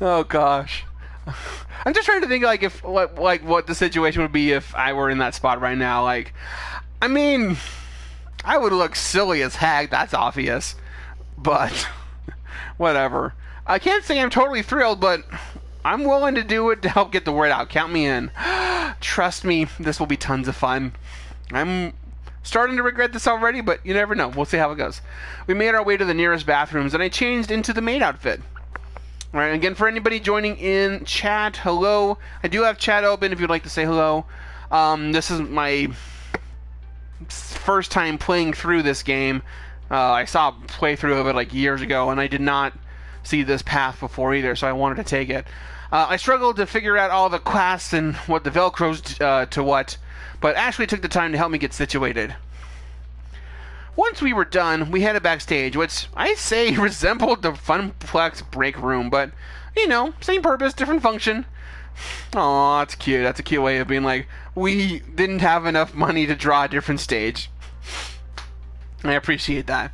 Oh gosh. I'm just trying to think like if what the situation would be if I were in that spot right now. Like, I mean, I would look silly as heck. That's obvious, but whatever. I can't say I'm totally thrilled, but I'm willing to do it to help get the word out. Count me in. Trust me, this will be tons of fun. I'm starting to regret this already, but you never know. We'll see how it goes. We made our way to the nearest bathrooms, and I changed into the maid outfit. All right, again, for anybody joining in chat, hello. I do have chat open if you'd like to say hello. This is my first time playing through this game. I saw a playthrough of it like years ago, and I did not see this path before either, so I wanted to take it. I struggled to figure out all the quests and what the Velcros to what, but Ashley took the time to help me get situated. Once we were done, we headed backstage, which I say resembled the Funplex break room, but, you know, same purpose, different function. Aw, that's cute. That's a cute way of being like, we didn't have enough money to draw a different stage. I appreciate that.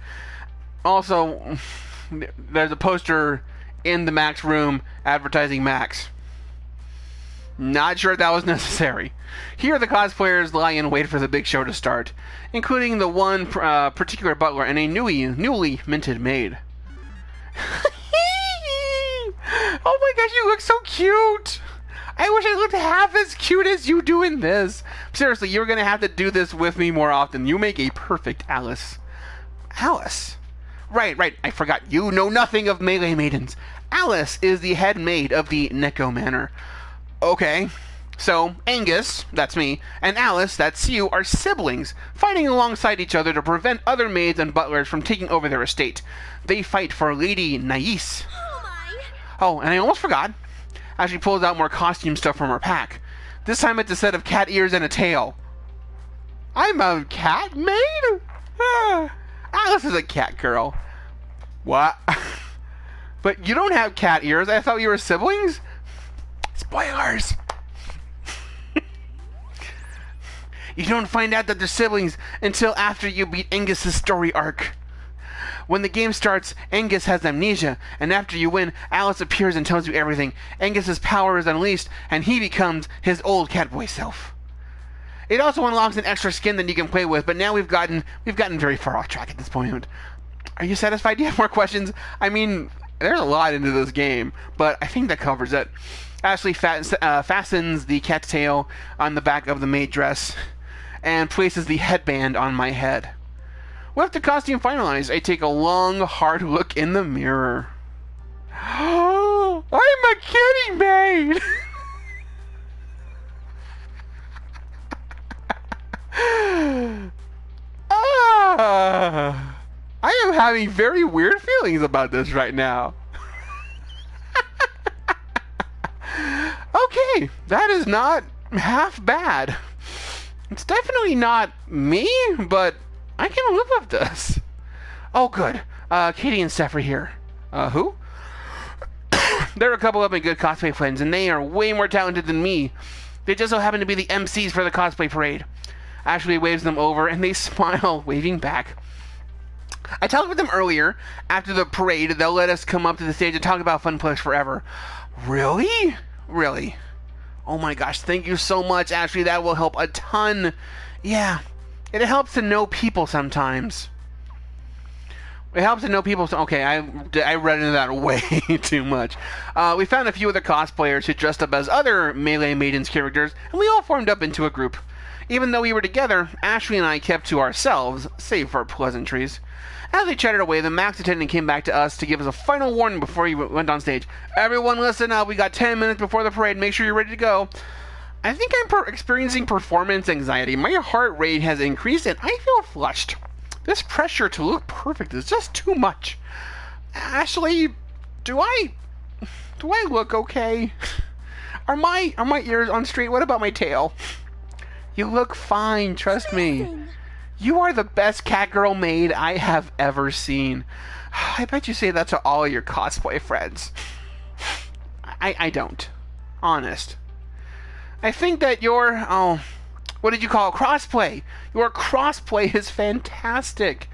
Also, there's a poster in the Max room advertising Max. Not sure that was necessary. Here the cosplayers lie in wait for the big show to start, including the one particular butler and a newly minted maid. Oh my gosh, you look so cute! I wish I looked half as cute as you do in this. Seriously, you're gonna have to do this with me more often. You make a perfect Alice. Alice? Right, I forgot. You know nothing of melee maidens. Alice is the head maid of the Neko Manor. Okay, so Angus, that's me, and Alice, that's you, are siblings, fighting alongside each other to prevent other maids and butlers from taking over their estate. They fight for Lady Nais. Oh my! Oh, and I almost forgot. As she pulls out more costume stuff from her pack. This time it's a set of cat ears and a tail. I'm a cat maid? Alice is a cat girl. What? But you don't have cat ears. I thought you were siblings? Spoilers! You don't find out that they're siblings until after you beat Angus's story arc. When the game starts, Angus has amnesia, and after you win, Alice appears and tells you everything. Angus's power is unleashed, and he becomes his old catboy self. It also unlocks an extra skin that you can play with, but now we've gotten very far off track at this point. Are you satisfied? Do you have more questions? I mean, there's a lot into this game, but I think that covers it. Ashley fastens the cat's tail on the back of the maid dress and places the headband on my head. With the costume finalized, I take a long, hard look in the mirror. I'm a kitty maid! I am having very weird feelings about this right now. Okay, that is not half bad. It's definitely not me, but I can live with this. Oh, good. Katie and Steph are here. Who? They're a couple of my good cosplay friends, and they are way more talented than me. They just so happen to be the MCs for the cosplay parade. Ashley waves them over, and they smile, waving back. I talked with them earlier. After the parade, they'll let us come up to the stage and talk about Funplex forever. Really? Really? Oh my gosh, thank you so much, Ashley. That will help a ton. Yeah, it helps to know people sometimes. It helps to know people. Okay, I read into that way too much. We found a few other cosplayers who dressed up as other Melee Maidens characters, and we all formed up into a group. Even though we were together, Ashley and I kept to ourselves, save for pleasantries. As we chatted away, the Max attendant came back to us to give us a final warning before he went on stage. Everyone listen up, we got 10 minutes before the parade, make sure you're ready to go. I think I'm experiencing performance anxiety. My heart rate has increased and I feel flushed. This pressure to look perfect is just too much. Ashley, do I look okay? Are my ears on straight? What about my tail? You look fine, trust me. You are the best catgirl maid I have ever seen. I bet you say that to all your cosplay friends. I don't. Honest. I think that your, what did you call it? Crossplay. Your crossplay is fantastic.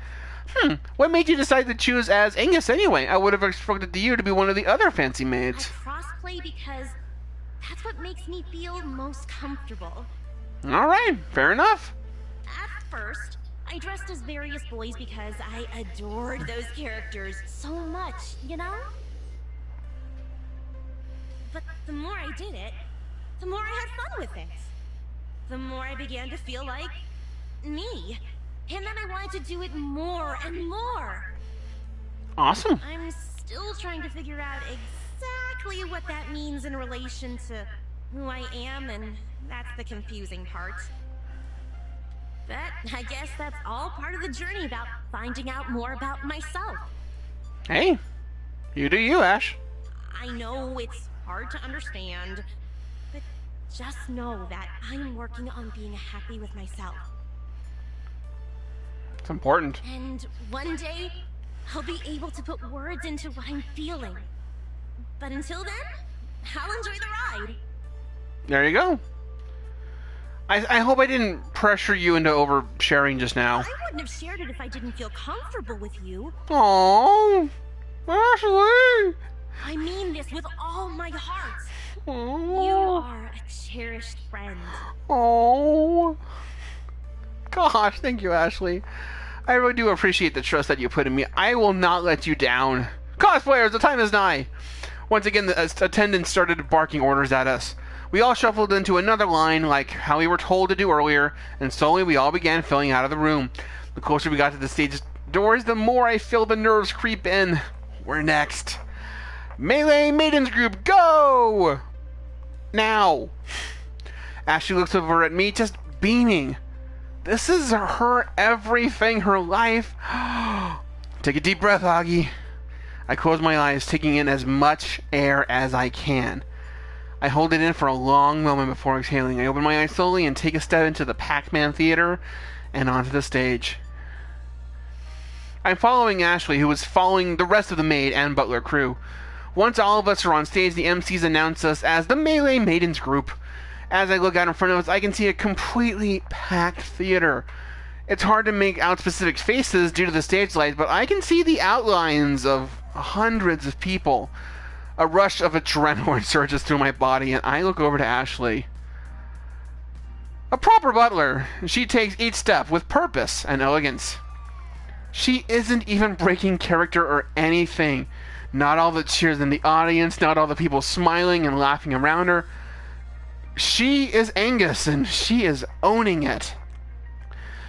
What made you decide to choose as Angus anyway? I would have expected you to be one of the other fancy maids. I play because that's what makes me feel most comfortable. All right, fair enough. At first, I dressed as various boys because I adored those characters so much, you know? But the more I did it, the more I had fun with it. The more I began to feel like me. And then I wanted to do it more and more. Awesome. I'm still trying to figure out exactly what that means in relation to who I am, and that's the confusing part. But I guess that's all part of the journey about finding out more about myself. Hey, you do you, Ash. I know it's hard to understand, but just know that I'm working on being happy with myself. It's important. And one day, I'll be able to put words into what I'm feeling. But until then, I'll enjoy the ride. There you go. I hope I didn't pressure you into oversharing just now. I wouldn't have shared it if I didn't feel comfortable with you. Aww, Ashley. I mean this with all my heart. Aww. You are a cherished friend. Oh, gosh, thank you, Ashley. I really do appreciate the trust that you put in me. I will not let you down. Cosplayers, the time is nigh. Once again, the attendants started barking orders at us. We all shuffled into another line like how we were told to do earlier, and slowly we all began filling out of the room. The closer we got to the stage doors, the more I feel the nerves creep in. We're next. Melee Maidens Group, go! Now. Ashley looks over at me, just beaming. This is her everything, her life. Take a deep breath, Augie. I close my eyes, taking in as much air as I can. I hold it in for a long moment before exhaling. I open my eyes slowly and take a step into the Pac-Man theater and onto the stage. I'm following Ashley, who is following the rest of the maid and butler crew. Once all of us are on stage, the MCs announce us as the Melee Maidens Group. As I look out in front of us, I can see a completely packed theater. It's hard to make out specific faces due to the stage lights, but I can see the outlines of hundreds of people. A rush of adrenaline surges through my body, and I look over to Ashley. A proper butler, she takes each step with purpose and elegance. She isn't even breaking character or anything. Not all the cheers in the audience, not all the people smiling and laughing around her. She is Angus, and she is owning it.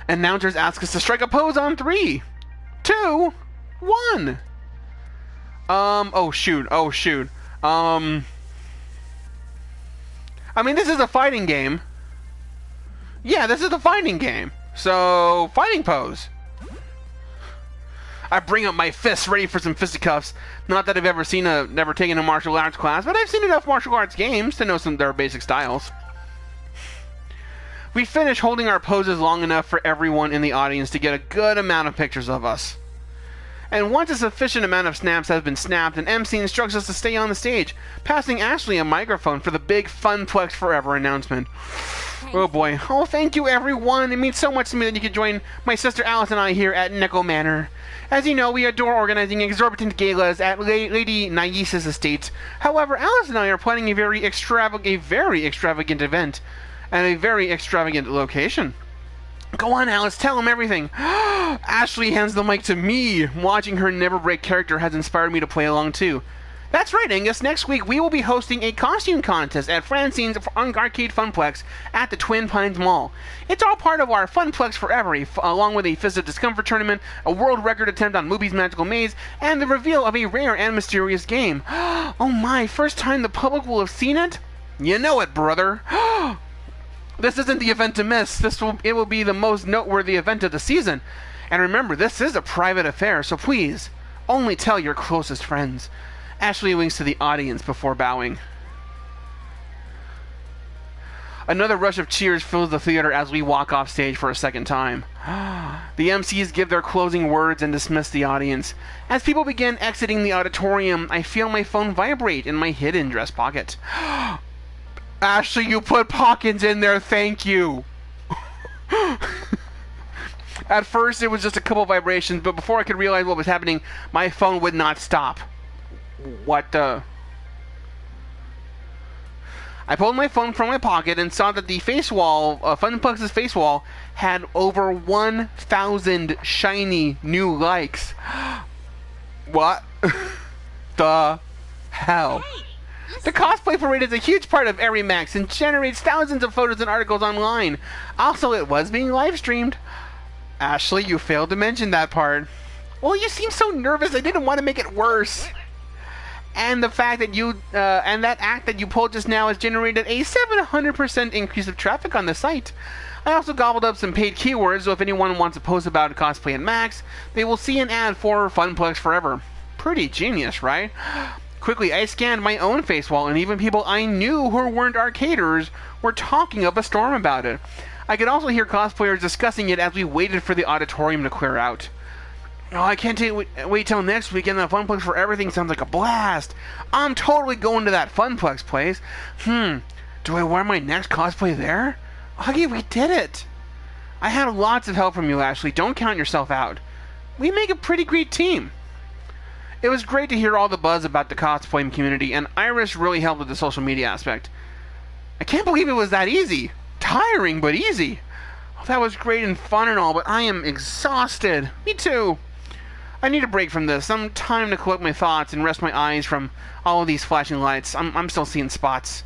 Announcers ask us to strike a pose on 3, 2, 1. Oh shoot. I mean, this is a fighting game. Yeah, this is a fighting game. So, fighting pose. I bring up my fists, ready for some fisticuffs. Not that I've never taken a martial arts class, but I've seen enough martial arts games to know some of their basic styles. We finish holding our poses long enough for everyone in the audience to get a good amount of pictures of us. And once a sufficient amount of snaps has been snapped, an MC instructs us to stay on the stage, passing Ashley a microphone for the big Funplex Forever announcement. Oh boy. Oh, thank you everyone. It means so much to me that you could join my sister Alice and I here at Necco Manor. As you know, we adore organizing exorbitant galas at Lady Naisa's estate. However, Alice and I are planning a very extravagant event and a very extravagant location. Go on, Alice, tell him everything. Ashley hands the mic to me. Watching her never break character has inspired me to play along too. That's right, Angus. Next week, we will be hosting a costume contest at Francine's Arcade Funplex at the Twin Pines Mall. It's all part of our Funplex Forever, along with a Fist of Discomfort tournament, a world record attempt on Movie's Magical Maze, and the reveal of a rare and mysterious game. Oh my, first time the public will have seen it? You know it, brother. This isn't the event to miss. It will be the most noteworthy event of the season. And remember, this is a private affair, so please, only tell your closest friends. Ashley winks to the audience before bowing. Another rush of cheers fills the theater as we walk off stage for a second time. The MCs give their closing words and dismiss the audience. As people begin exiting the auditorium, I feel my phone vibrate in my hidden dress pocket. Ashley, you put pockets in there, thank you. At first, it was just a couple vibrations, but before I could realize what was happening, my phone would not stop. What the... I pulled my phone from my pocket and saw that the face wall, Funplux's face wall, had over 1,000 shiny new likes. What the hell? The cosplay parade is a huge part of Every Max and generates thousands of photos and articles online. Also, it was being live streamed. Ashley, you failed to mention that part. Well, you seem so nervous. I didn't want to make it worse. And the fact that you, and that act that you pulled just now has generated a 700% increase of traffic on the site. I also gobbled up some paid keywords, so if anyone wants to post about cosplay at Max, they will see an ad for Funplex Forever. Pretty genius, right? Quickly, I scanned my own face wall, and even people I knew who weren't arcaders were talking up a storm about it. I could also hear cosplayers discussing it as we waited for the auditorium to clear out. Oh, I can't wait till next weekend. The Funplex for Everything sounds like a blast. I'm totally going to that Funplex place. Do I wear my next cosplay there? Huggy, we did it. I had lots of help from you, Ashley. Don't count yourself out. We make a pretty great team. It was great to hear all the buzz about the cosplay community, and Iris really helped with the social media aspect. I can't believe it was that easy. Tiring, but easy. Oh, that was great and fun and all, but I am exhausted. Me too. I need a break from this. Some time to collect my thoughts and rest my eyes from all of these flashing lights. I'm still seeing spots.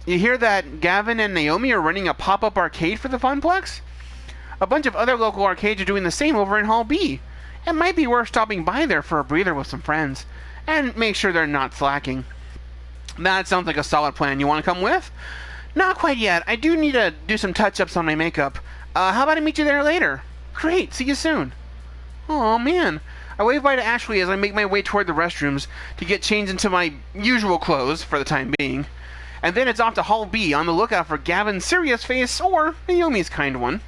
You hear that Gavin and Naomi are running a pop-up arcade for the Funplex? A bunch of other local arcades are doing the same over in Hall B. It might be worth stopping by there for a breather with some friends. And make sure they're not slacking. That sounds like a solid plan. You want to come with? Not quite yet. I do need to do some touch-ups on my makeup. How about I meet you there later? Great. See you soon. Oh man. I wave bye to Ashley as I make my way toward the restrooms to get changed into my usual clothes for the time being. And then it's off to Hall B on the lookout for Gavin's serious face or Naomi's kind one.